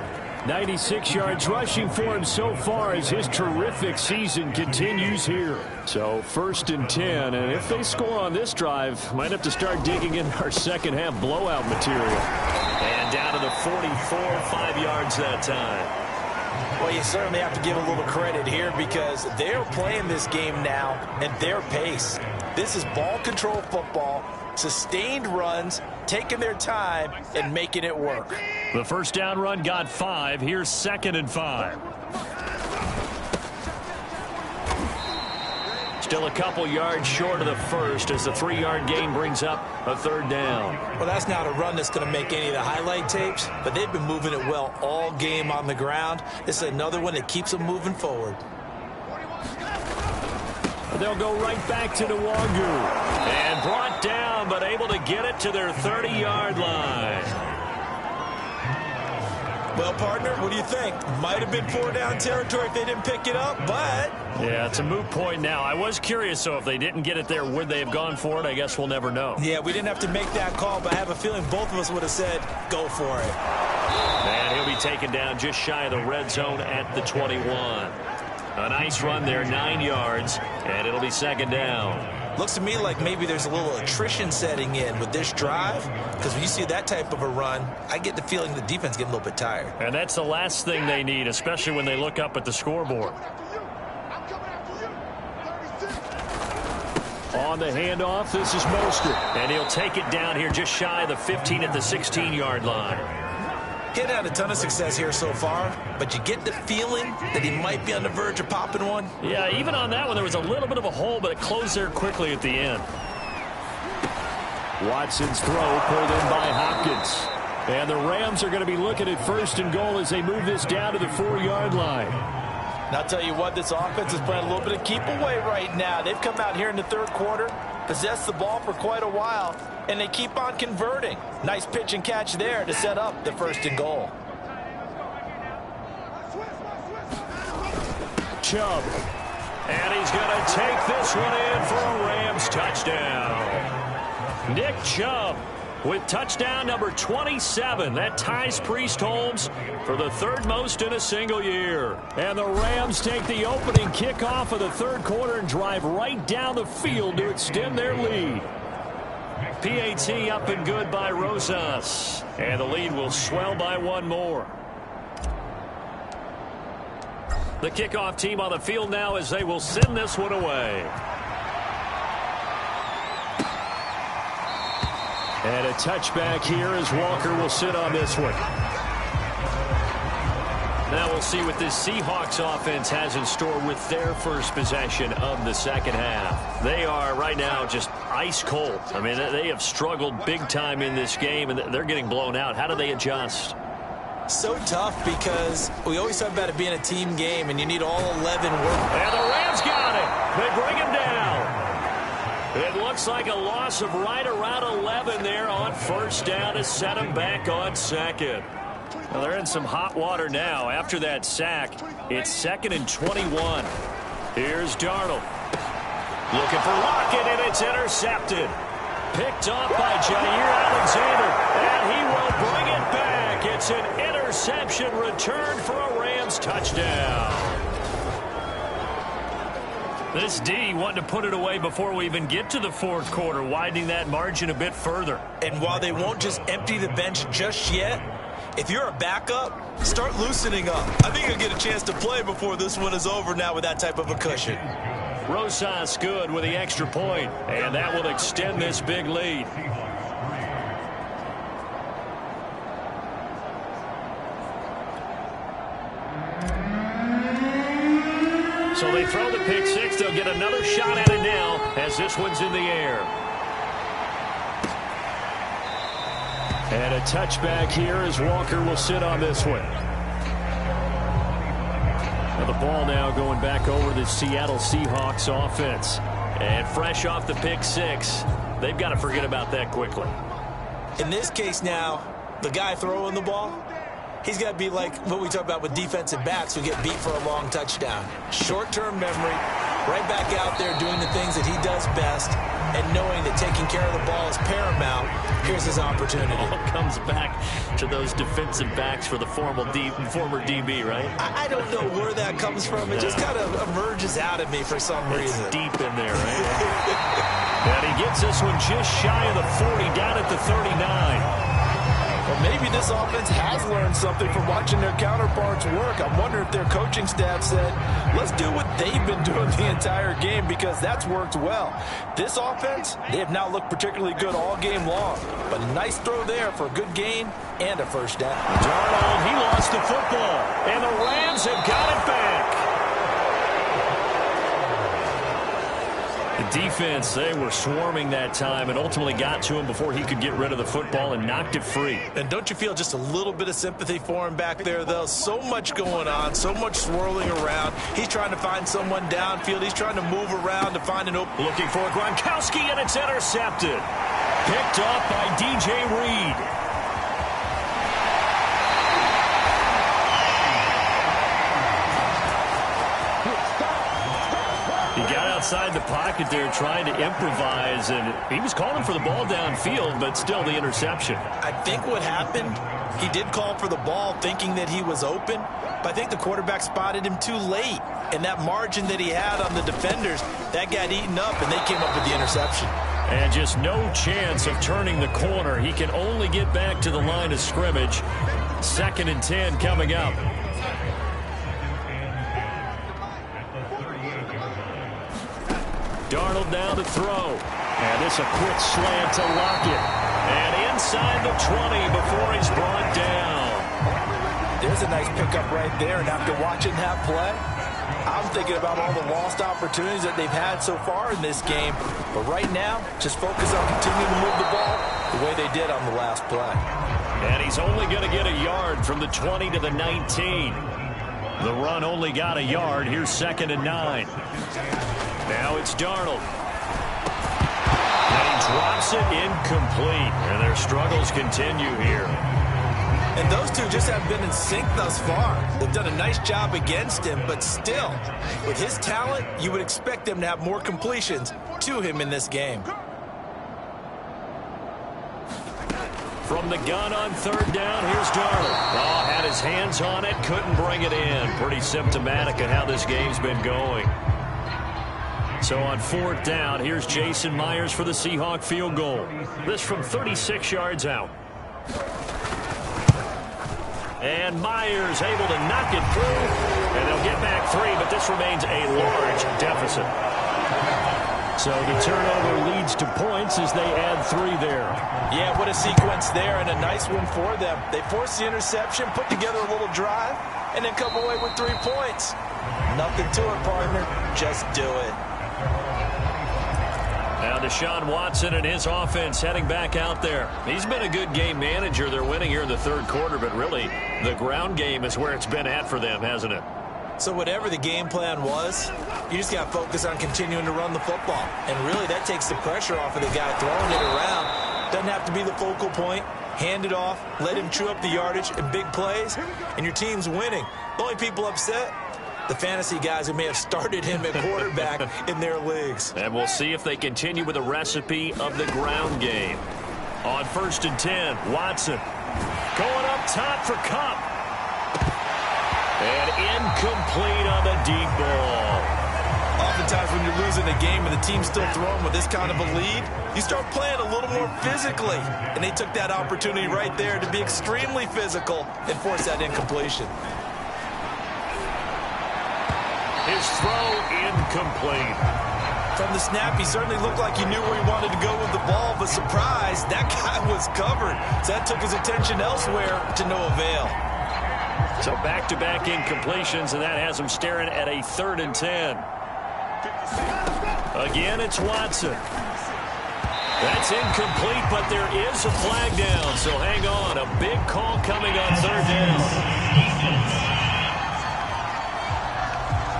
96 yards rushing for him so far as his terrific season continues here. So 1st and 10, and if they score on this drive, might have to start digging in our second half blowout material. And down to the 44, 5 yards that time. Well, you certainly have to give a little credit here because they're playing this game now at their pace. This is ball control football, sustained runs, taking their time and making it work. The first down run got 5. Here's 2nd and 5. Still a couple yards short of the first as the 3-yard gain brings up a 3rd down. Well, that's not a run that's going to make any of the highlight tapes, but they've been moving it well all game on the ground. This is another one that keeps them moving forward. They'll go right back to Nwogu. And brought down, but able to get it to their 30-yard line. Well, partner, what do you think? Might have been 4 down territory if they didn't pick it up, but... Yeah, it's a moot point now. I was curious, so if they didn't get it there, would they have gone for it? I guess we'll never know. Yeah, we didn't have to make that call, but I have a feeling both of us would have said, go for it. And he'll be taken down just shy of the red zone at the 21. A nice run there, 9 yards, and it'll be 2nd down. Looks to me like maybe there's a little attrition setting in with this drive, because when you see that type of a run, I get the feeling the defense getting a little bit tired. And that's the last thing they need, especially when they look up at the scoreboard. On the handoff, this is Mostert. And he'll take it down here just shy of the 15 at the 16-yard line. He had a ton of success here so far, but you get the feeling that he might be on the verge of popping one. Yeah, even on that one, there was a little bit of a hole, but it closed there quickly at the end. Watson's throw pulled in by Hopkins. And the Rams are going to be looking at 1st and goal as they move this down to the 4-yard line. And I'll tell you what, this offense is playing a little bit of keep away right now. They've come out here in the 3rd quarter, possessed the ball for quite a while, and they keep on converting. Nice pitch and catch there to set up the 1st and goal. Chubb. And he's going to take this one in for a Rams touchdown. Nick Chubb with touchdown number 27. That ties Priest Holmes for the 3rd most in a single year. And the Rams take the opening kickoff of the 3rd quarter and drive right down the field to extend their lead. PAT up and good by Rosas. And the lead will swell by one more. The kickoff team on the field now as they will send this one away. And a touchback here as Walker will sit on this one. Now we'll see what this Seahawks offense has in store with their first possession of the 2nd half. They are right now just ice cold. I mean, they have struggled big time in this game, and they're getting blown out. How do they adjust? So tough because we always talk about it being a team game, and you need all 11 work. And the Rams got it. They bring him down. It looks like a loss of right around 11 there on 1st down to set him back on 2nd. Well, they're in some hot water now. After that sack, it's 2nd and 21. Here's Darnold. Looking for Lockett, and it's intercepted. Picked off by Jair Alexander, and he will bring it back. It's an interception return for a Rams touchdown. This D wanting to put it away before we even get to the 4th quarter, widening that margin a bit further. And while they won't just empty the bench just yet, if you're a backup, start loosening up. I think you'll get a chance to play before this one is over now with that type of a cushion. Rosas good with the extra point, and that will extend this big lead. So they throw the pick 6. They'll get another shot at it now as this one's in the air. And a touchback here as Walker will sit on this one. Now the ball now going back over the Seattle Seahawks offense. And fresh off the pick 6, they've got to forget about that quickly. In this case now, the guy throwing the ball, he's got to be like what we talk about with defensive backs who get beat for a long touchdown. Short-term memory, right back out there doing the things that he does best, and knowing that taking care of the ball is paramount. Here's his opportunity. All comes back to those defensive backs for the former DB, right? I don't know where that comes from. It just kind of emerges out of me for some reason. It's deep in there, right? And he gets this one just shy of the 40, down at the 39. Well, maybe this offense has learned something from watching their counterparts work. I'm wondering if their coaching staff said, let's do what they've been doing the entire game, because that's worked well. This offense, they have not looked particularly good all game long. But a nice throw there for a good gain and a 1st down. Darnold, he lost the football, and the Rams have got it back. The defense, they were swarming that time and ultimately got to him before he could get rid of the football and knocked it free. And don't you feel just a little bit of sympathy for him back there, though? So much going on, so much swirling around. He's trying to find someone downfield. He's trying to move around to find an open. Looking for Gronkowski, and it's intercepted. Picked off by DJ Reed. He got outside the pocket there trying to improvise, and he was calling for the ball downfield, but still the interception. I think what happened, he did call for the ball thinking that he was open, but I think the quarterback spotted him too late. And that margin that he had on the defenders, that got eaten up, and they came up with the interception. And just no chance of turning the corner. He can only get back to the line of scrimmage. 2nd and 10 coming up. Darnold now to throw. And this a quick slant to Lockett. And inside the 20 before he's brought down. There's a nice pickup right there, and after watching that play, I'm thinking about all the lost opportunities that they've had so far in this game. But right now, just focus on continuing to move the ball the way they did on the last play. And he's only going to get a yard from the 20 to the 19. The run only got a yard. Here's 2nd and 9. Now it's Darnold. And he drops it incomplete. And their struggles continue here. And those two just have been in sync thus far. They've done a nice job against him, but still, with his talent, you would expect them to have more completions to him in this game. From the gun on 3rd down, here's Darnold. Oh, had his hands on it, couldn't bring it in. Pretty symptomatic of how this game's been going. So on 4th down, here's Jason Myers for the Seahawk field goal. This from 36 yards out. And Myers able to knock it through. And they'll get back 3, but this remains a large deficit. So the turnover leads to points as they add 3 there. Yeah, what a sequence there, and a nice one for them. They forced the interception, put together a little drive, and then come away with 3 points. Nothing to it, partner. Just do it. Now Deshaun Watson and his offense heading back out there. He's been a good game manager. They're winning here in the 3rd quarter, but really the ground game is where it's been at for them, hasn't it? So whatever the game plan was, you just got to focus on continuing to run the football. And really that takes the pressure off of the guy throwing it around. Doesn't have to be the focal point. Hand it off, let him chew up the yardage in big plays, and your team's winning. The only people upset, the fantasy guys who may have started him at quarterback in their leagues. And we'll see if they continue with the recipe of the ground game. On 1st and 10, Watson going up top for Kupp. And incomplete on the deep ball. Oftentimes when you're losing a game and the team's still throwing with this kind of a lead, you start playing a little more physically. And they took that opportunity right there to be extremely physical and force that incompletion. His throw incomplete. From the snap, he certainly looked like he knew where he wanted to go with the ball, but surprise, that guy was covered. So that took his attention elsewhere to no avail. So back-to-back incompletions, and that has him staring at a 3rd and 10. Again, it's Watson. That's incomplete, but there is a flag down, so hang on. A big call coming on 3rd down.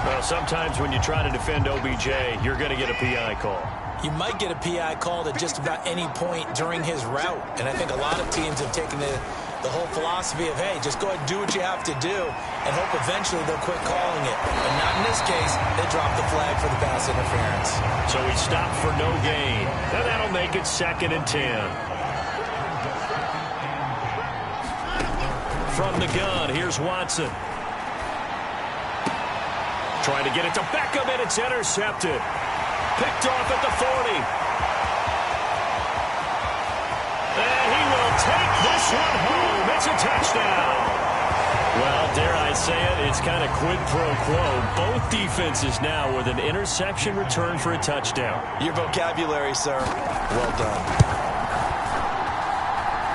Well, sometimes when you try to defend OBJ, you're going to get a PI call. You might get a PI called at just about any point during his route. And I think a lot of teams have taken the whole philosophy of, hey, just go ahead and do what you have to do and hope eventually they'll quit calling it. But not in this case. They dropped the flag for the pass interference. So he stopped for no gain. And that'll make it 2nd and 10. From the gun, here's Watson. Trying to get it to Beckham, and it's intercepted. Picked off at the 40. And he will take this one home. It's a touchdown. Well, dare I say it, it's kind of quid pro quo. Both defenses now with an interception return for a touchdown. Your vocabulary, sir. Well done.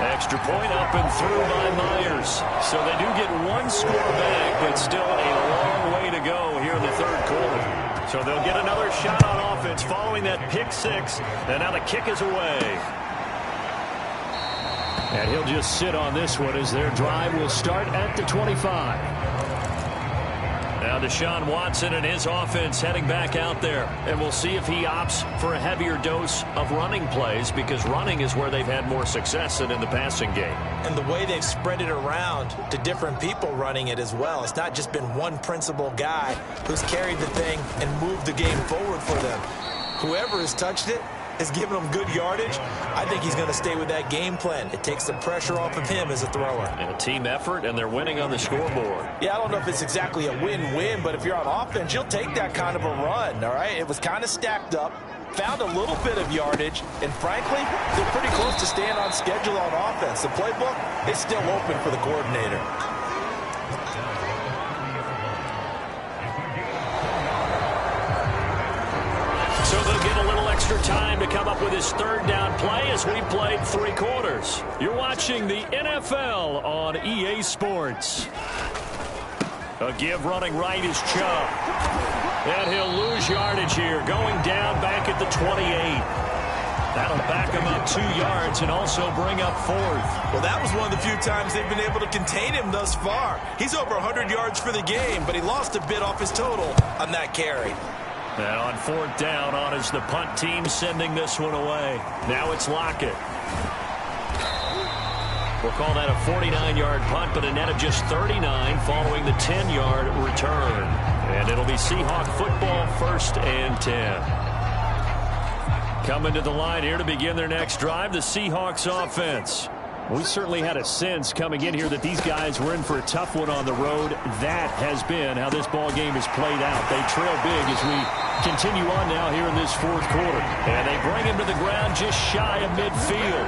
Extra point up and through by Myers. So they do get 1 score back, but still a long way to go here in the 3rd quarter. So they'll get another shot on offense following that pick 6, and now the kick is away. And he'll just sit on this one as their drive will start at the 25. Now Deshaun Watson and his offense heading back out there. And we'll see if he opts for a heavier dose of running plays, because running is where they've had more success than in the passing game. And the way they've spread it around to different people running it as well. It's not just been one principal guy who's carried the thing and moved the game forward for them. Whoever has touched it has given them good yardage. I think he's going to stay with that game plan. It takes the pressure off of him as a thrower. And a team effort, and they're winning on the scoreboard. Yeah, I don't know if it's exactly a win-win, but if you're on offense, you'll take that kind of a run, all right? It was kind of stacked up, found a little bit of yardage, and frankly, they're pretty close to staying on schedule on offense. The playbook is still open for the coordinator. So they'll get extra time to come up with his third down play as we played 3 quarters. You're watching the NFL on EA Sports. A give running right is Chubb. And he'll lose yardage here, going down back at the 28. That'll back him up 2 yards and also bring up 4th. Well, that was one of the few times they've been able to contain him thus far. He's over 100 yards for the game, but he lost a bit off his total on that carry. And on 4th down, on is the punt team sending this one away. Now it's Lockett. We'll call that a 49-yard punt, but a net of just 39 following the 10-yard return. And it'll be Seahawk football, 1st and 10. Coming to the line here to begin their next drive, the Seahawks offense. We certainly had a sense coming in here that these guys were in for a tough one on the road. That has been how this ball game has played out. They trail big as we continue on now here in this 4th quarter. And they bring him to the ground just shy of midfield.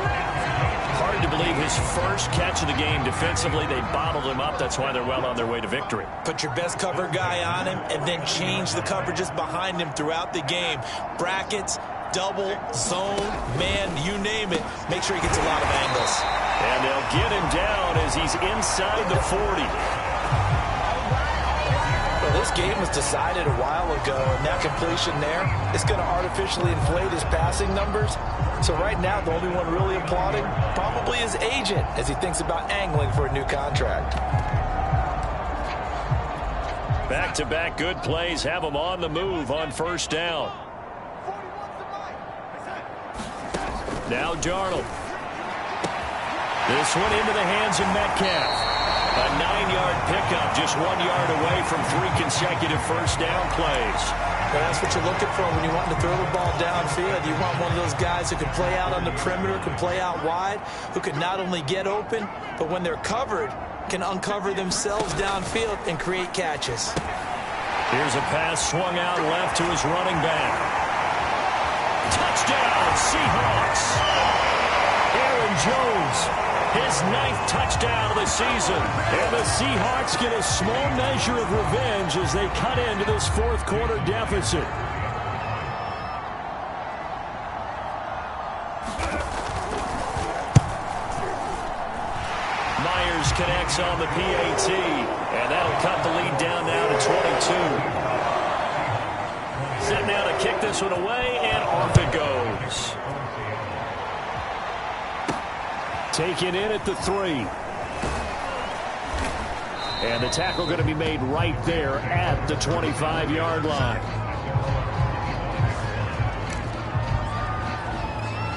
Hard to believe his first catch of the game defensively. They bottled him up. That's why they're well on their way to victory. Put your best cover guy on him and then change the coverages behind him throughout the game. Brackets, double, zone, man, you name it. Make sure he gets a lot of angles. And they'll get him down as he's inside the 40. Well, this game was decided a while ago, and that completion there is going to artificially inflate his passing numbers. So right now, the only one really applauding probably his agent as he thinks about angling for a new contract. Back-to-back good plays have him on the move on 1st down. Now Darnold. This one into the hands of Metcalf. A 9-yard pickup, just 1 yard away from 3 consecutive 1st down plays. Well, that's what you're looking for when you want to throw the ball downfield. You want one of those guys who can play out on the perimeter, can play out wide, who can not only get open, but when they're covered, can uncover themselves downfield and create catches. Here's a pass swung out left to his running back. Touchdown, Seahawks. Aaron Jones, his 9th touchdown of the season. And the Seahawks get a small measure of revenge as they cut into this 4th quarter deficit. Myers connects on the PAT, and that'll cut the lead down now to 22. Set now to kick this one away, and off it goes. Taken in at the 3. And the tackle going to be made right there at the 25-yard line.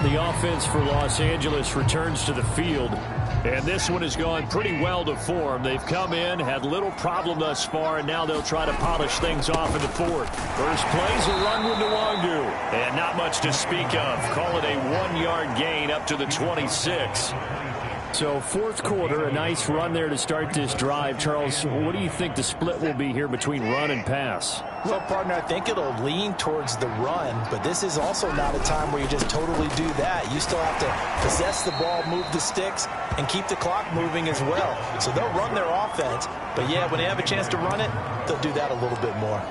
The offense for Los Angeles returns to the field. And this one has gone pretty well to form. They've come in, had little problem thus far, and now they'll try to polish things off in the 4th. First play's a run with Nwangu. And not much to speak of. Call it a 1-yard gain up to the 26. So 4th quarter, a nice run there to start this drive. Charles, what do you think the split will be here between run and pass? Well, partner, I think it'll lean towards the run, but this is also not a time where you just totally do that. You still have to possess the ball, move the sticks, and keep the clock moving as well. So they'll run their offense, but yeah, when they have a chance to run it, they'll do that a little bit more.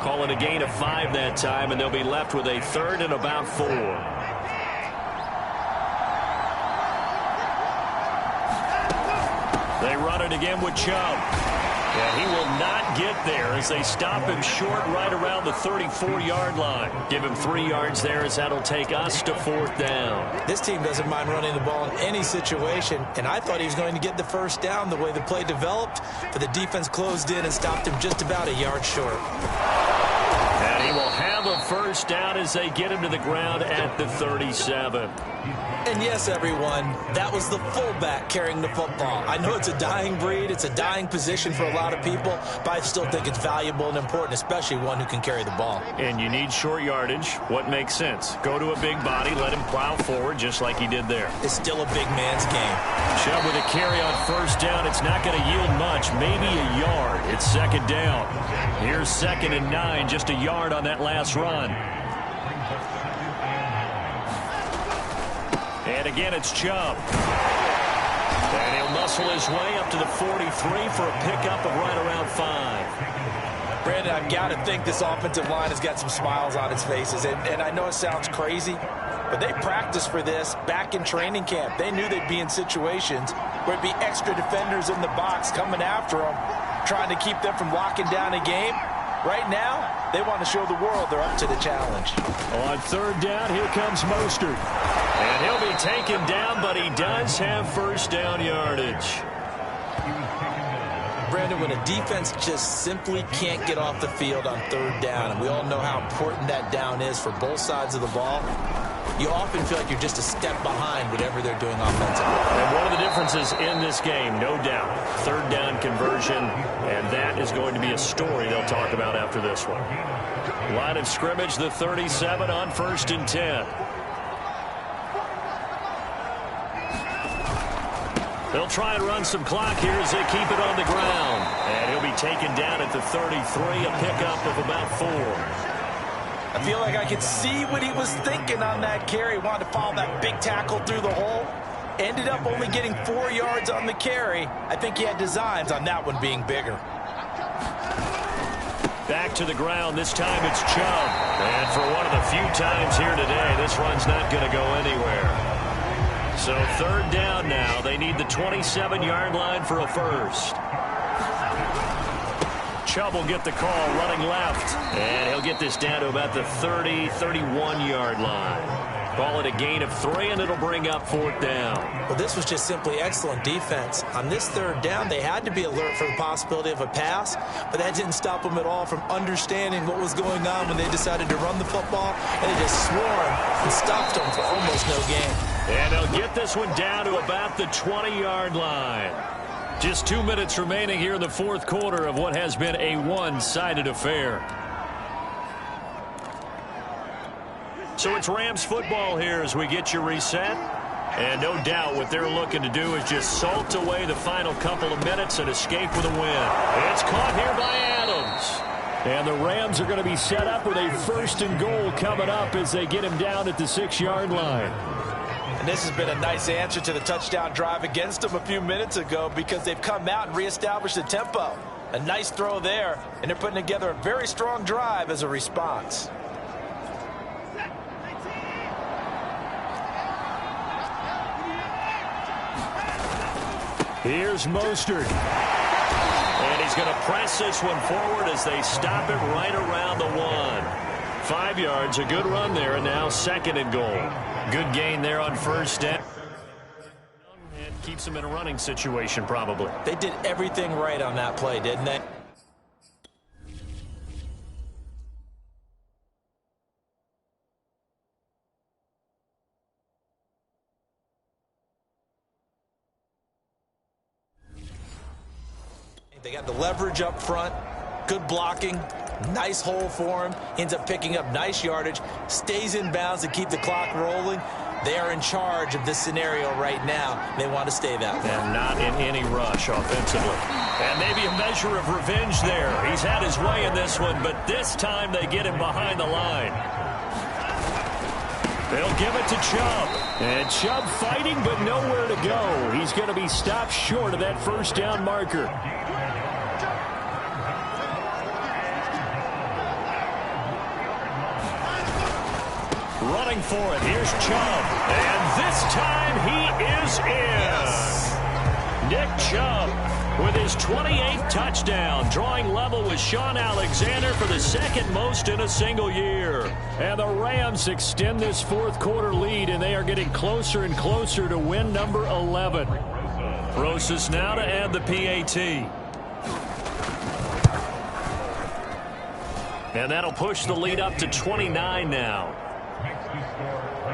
Call it a gain of 5 that time, and they'll be left with a 3rd and about 4. They run it again with Chubb. And he will not get there as they stop him short right around the 34-yard line. Give him 3 yards there as that'll take us to 4th down. This team doesn't mind running the ball in any situation, and I thought he was going to get the 1st down the way the play developed, but the defense closed in and stopped him just about a yard short. And he will have a 1st down as they get him to the ground at the 37. And yes, everyone, that was the fullback carrying the football. I know it's a dying breed, it's a dying position for a lot of people, but I still think it's valuable and important, especially one who can carry the ball. And you need short yardage. What makes sense? Go to a big body, let him plow forward just like he did there. It's still a big man's game. Chubb with a carry on 1st down. It's not going to yield much, maybe a yard. It's 2nd down. Here's 2nd and 9, just a yard on that last run. And again, it's Chubb. And he'll muscle his way up to the 43 for a pickup of right around 5. Brandon, I've got to think this offensive line has got some smiles on its faces. And I know it sounds crazy, but they practiced for this back in training camp. They knew they'd be in situations where it'd be extra defenders in the box coming after them, trying to keep them from locking down a game. Right now, they want to show the world they're up to the challenge. On third down, here comes Mostert. And he'll be taken down, but he does have first down yardage. Brandon, when a defense just simply can't get off the field on third down, and we all know how important that down is for both sides of the ball, you often feel like you're just a step behind whatever they're doing offensively. And one of the differences in this game, no doubt, third down conversion, and that is going to be a story they'll talk about after this one. Line of scrimmage, the 37 on 1st and 10. They'll try and run some clock here as they keep it on the ground. And he'll be taken down at the 33, a pickup of about 4. I feel like I could see what he was thinking on that carry. Wanted to follow that big tackle through the hole. Ended up only getting 4 yards on the carry. I think he had designs on that one being bigger. Back to the ground. This time it's Chubb. And for one of the few times here today, this run's not going to go anywhere. So third down now. They need the 27-yard line for a first. Chubb will get the call running left. And he'll get this down to about the 30, 31-yard line. Call it a gain of 3, and it'll bring up 4th down. Well, this was just simply excellent defense. On this third down, they had to be alert for the possibility of a pass, but that didn't stop them at all from understanding what was going on when they decided to run the football, and they just swarmed and stopped them for almost no gain. And they'll get this one down to about the 20-yard line. Just 2 minutes remaining here in the fourth quarter of what has been a one-sided affair. So it's Rams football here as we get you reset. And no doubt what they're looking to do is just salt away the final couple of minutes and escape with a win. It's caught here by Adams. And the Rams are going to be set up with a 1st and goal coming up as they get him down at the 6-yard line. And this has been a nice answer to the touchdown drive against them a few minutes ago because they've come out and reestablished the tempo. A nice throw there, and they're putting together a very strong drive as a response. Here's Mostert. And he's going to press this one forward as they stop it right around the 1. 5 yards, a good run there, and now 2nd and goal. Good gain there on 1st down. And keeps them in a running situation, probably. They did everything right on that play, didn't they? They got the leverage up front, good blocking, nice hole for him, ends up picking up nice yardage, stays in bounds to keep the clock rolling. They are in charge of this scenario right now. They want to stay that way. And not in any rush offensively. And maybe a measure of revenge there. He's had his way in this one, but this time they get him behind the line. They'll give it to Chubb. And Chubb fighting, but nowhere to go. He's going to be stopped short of that 1st down marker. Running for it. Here's Chubb. And this time he is in. Yes. Nick Chubb with his 28th touchdown, drawing level with Shaun Alexander for the 2nd most in a single year. And the Rams extend this fourth quarter lead, and they are getting closer and closer to win number 11. Rosas now to add the PAT. And that'll push the lead up to 29 now.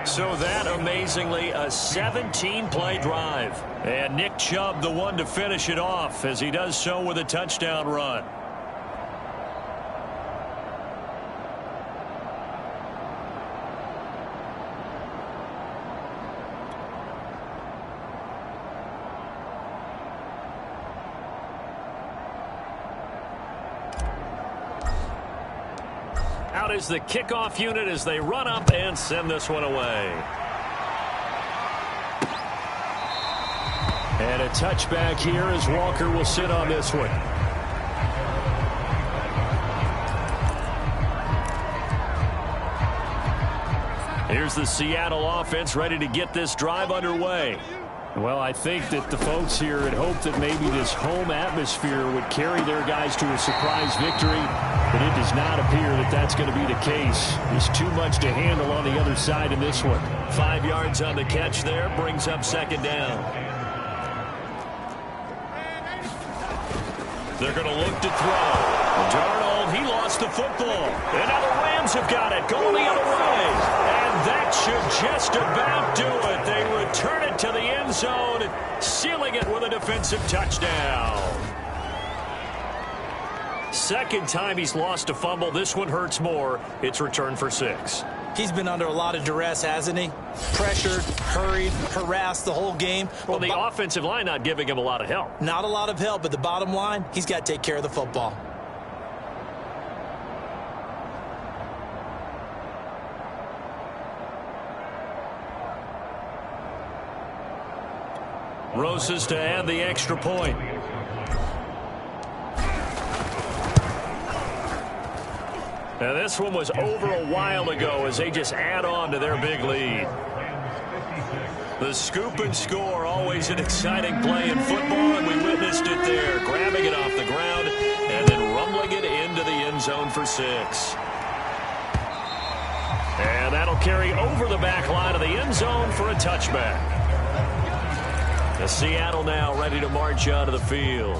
So that, amazingly, a 17-play drive. And Nick Chubb, the one to finish it off, as he does so with a touchdown run. Out is the kickoff unit as they run up and send this one away. And a touchback here as Walker will sit on this one. Here's the Seattle offense ready to get this drive underway. Well, I think that the folks here had hoped that maybe this home atmosphere would carry their guys to a surprise victory, but it does not appear that that's going to be the case. There's too much to handle on the other side in this one. 5 yards on the catch there, brings up second down. They're going to look to throw. Darnold, he lost the football. And now the Rams have got it, going the other way. And that should just about do it. They return it to the end zone, sealing it with a defensive touchdown. Second time he's lost a fumble. This one hurts more. It's returned for 6. He's been under a lot of duress, hasn't he? Pressured, hurried, harassed the whole game. Well, the offensive line not giving him a lot of help. Not a lot of help, but the bottom line, he's got to take care of the football. Roses to add the extra point. Now this one was over a while ago as they just add on to their big lead. The scoop and score, always an exciting play in football, and we witnessed it there. Grabbing it off the ground and then rumbling it into the end zone for 6. And that'll carry over the back line of the end zone for a touchback. The Seattle now ready to march out of the field.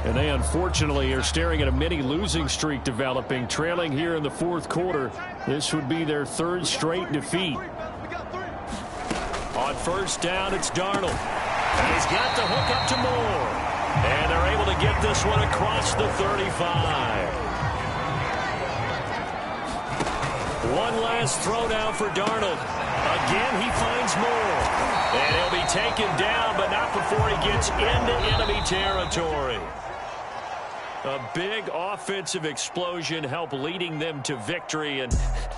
And they unfortunately are staring at a mini losing streak developing, trailing here in the fourth quarter. This would be their 3rd straight defeat. On first down, it's Darnold. And he's got the hook up to Moore. And they're able to get this one across the 35. One last throw down for Darnold. Again, he finds Moore. And he'll be taken down, but not before he gets into enemy territory. A big offensive explosion helped leading them to victory. And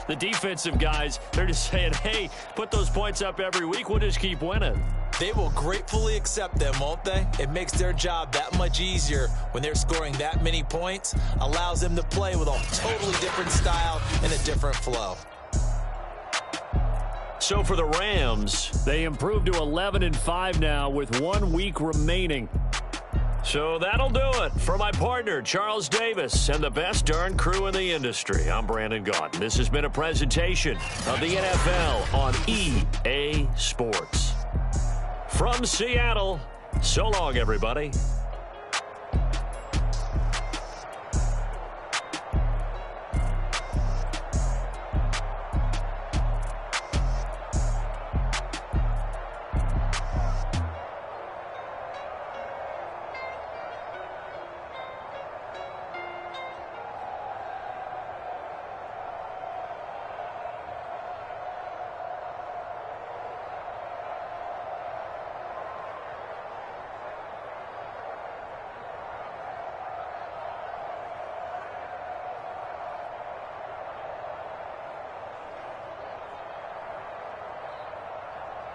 the defensive guys, they're just saying, hey, put those points up every week. We'll just keep winning. They will gratefully accept them, won't they? It makes their job that much easier when they're scoring that many points. Allows them to play with a totally different style and a different flow. So for the Rams, they improved to 11-5 now with 1 week remaining. So that'll do it. For my partner, Charles Davis, and the best darn crew in the industry, I'm Brandon Gaudin. This has been a presentation of the NFL on EA Sports. From Seattle, so long, everybody.